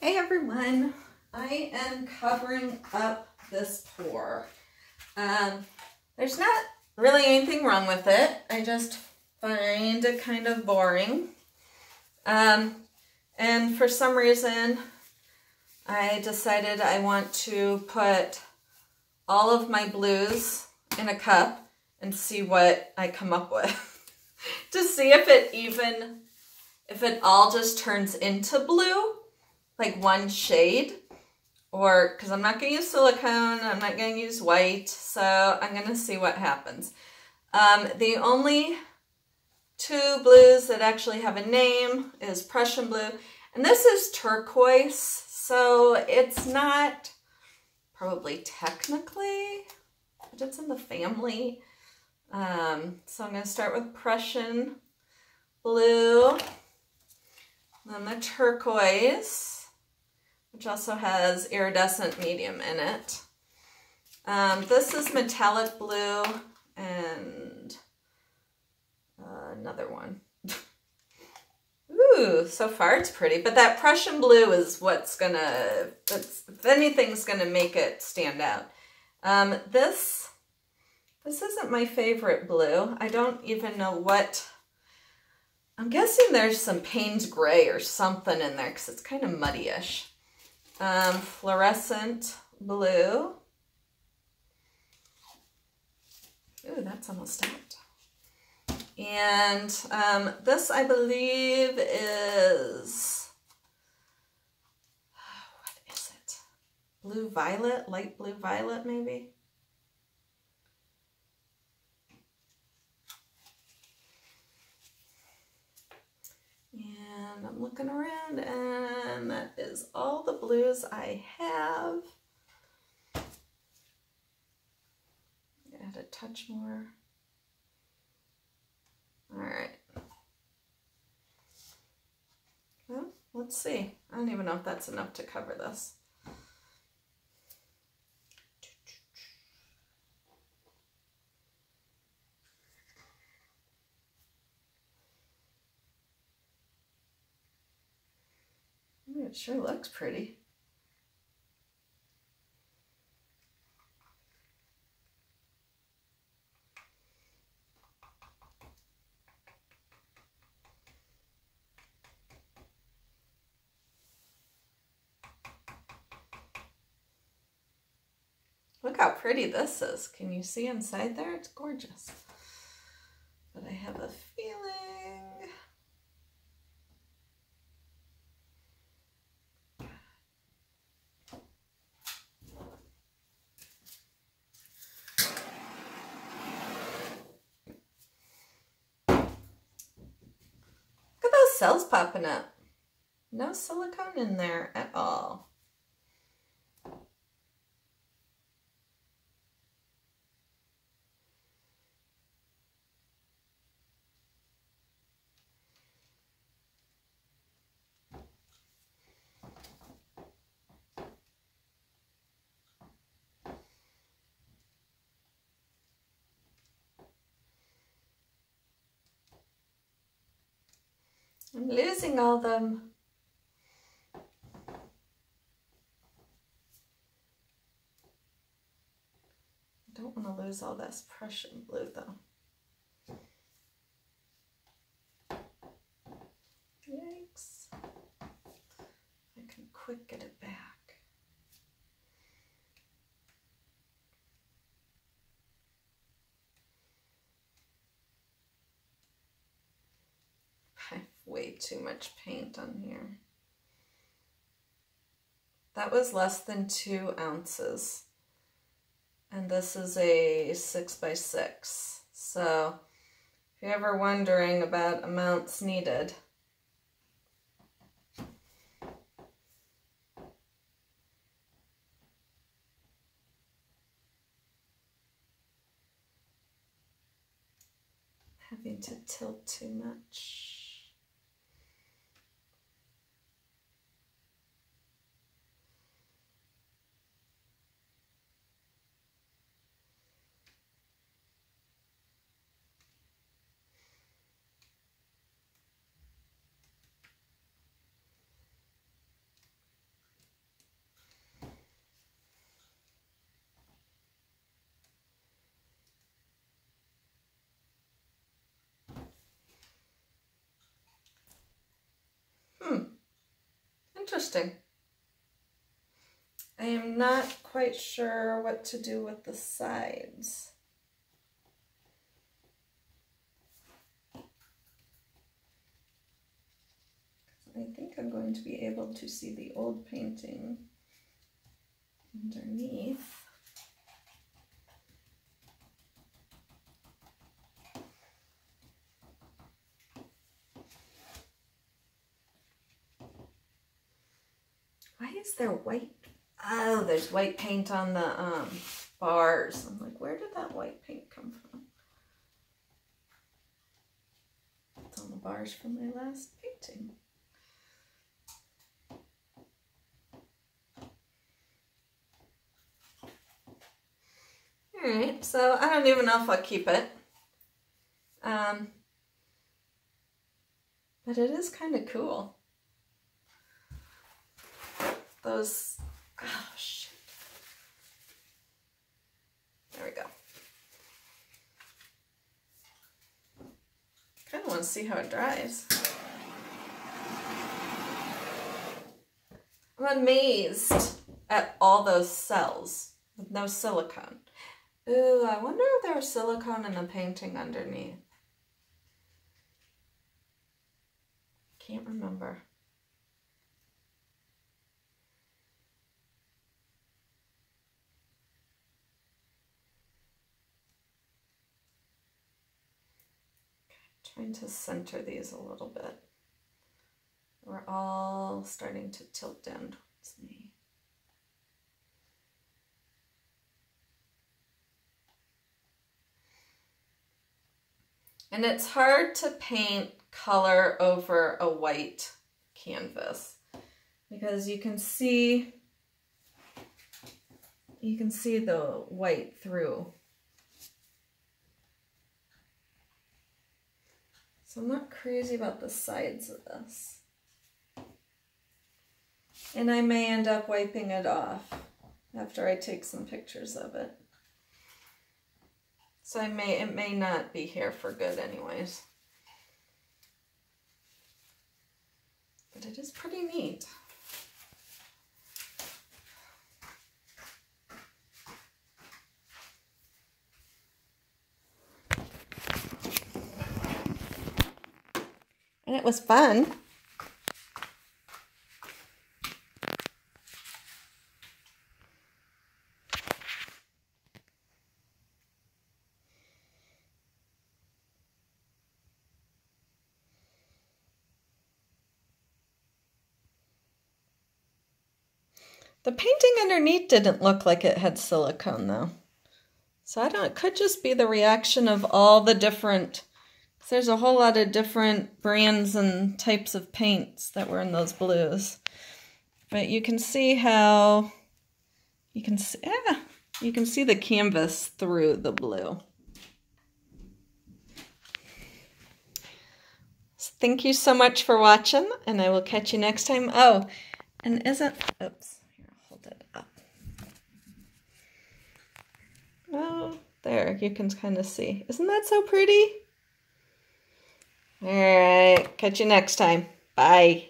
Hey everyone, I am covering up this pour. There's not really anything wrong with it. I just find it kind of boring. And for some reason, I decided I want to put all of my blues in a cup and see what I come up with. To see if it all just turns into blue, like one shade, or, because I'm not going to use silicone, I'm not going to use white, so I'm going to see what happens. The only two blues that actually have a name is Prussian blue, and this is turquoise, so it's not probably technically, but it's in the family. So I'm going to start with Prussian blue, then the turquoise, which also has iridescent medium in it. This is metallic blue, and another one. Ooh, so far it's pretty, but that Prussian blue is what's gonna, if anything's gonna make it stand out. This isn't my favorite blue. I don't even know what, I'm guessing there's some Payne's Gray or something in there because it's kind of muddy-ish. Fluorescent blue. Ooh, that's almost out. And this, I believe, is, what is it? Blue violet, light blue violet, maybe? And I'm looking around, and that is all the blues I have. Add a touch more. All right. Well, let's see. I don't even know if that's enough to cover this. It sure looks pretty. Look how pretty this is. Can you see inside there? It's gorgeous. But I have a feeling cells popping up. No silicone in there at all. I'm losing all them. I don't want to lose all this Prussian blue though. Yikes. I can quick get it back. I have way too much paint on here. That was less than 2 ounces. And this is a 6x6. So if you're ever wondering about amounts needed, having to tilt too much. interesting. I am not quite sure what to do with the sides. I think I'm going to be able to see the old painting underneath. Why is there white? Oh, there's white paint on the bars. I'm like, where did that white paint come from? It's on the bars from my last painting. Alright, so I don't even know if I'll keep it. But it is kind of cool. Those, oh shit. There we go. Kind of want to see how it dries. I'm amazed at all those cells with no silicone. Ooh, I wonder if there was silicone in the painting underneath. Can't remember. Trying to center these a little bit. We're all starting to tilt down towards me. And it's hard to paint color over a white canvas because you can see the white through. So I'm not crazy about the sides of this. And I may end up wiping it off after I take some pictures of it. So it may not be here for good anyways. But it is pretty neat. And it was fun. The painting underneath didn't look like it had silicone though. So I don't, it could just be the reaction of all the different, because there's a whole lot of different brands and types of paints that were in those blues. But you can see how, you can see the canvas through the blue. So thank you so much for watching, and I will catch you next time. Oh, and oops. Up. Oh, there, you can kind of see. Isn't that so pretty? All right, catch you next time. Bye.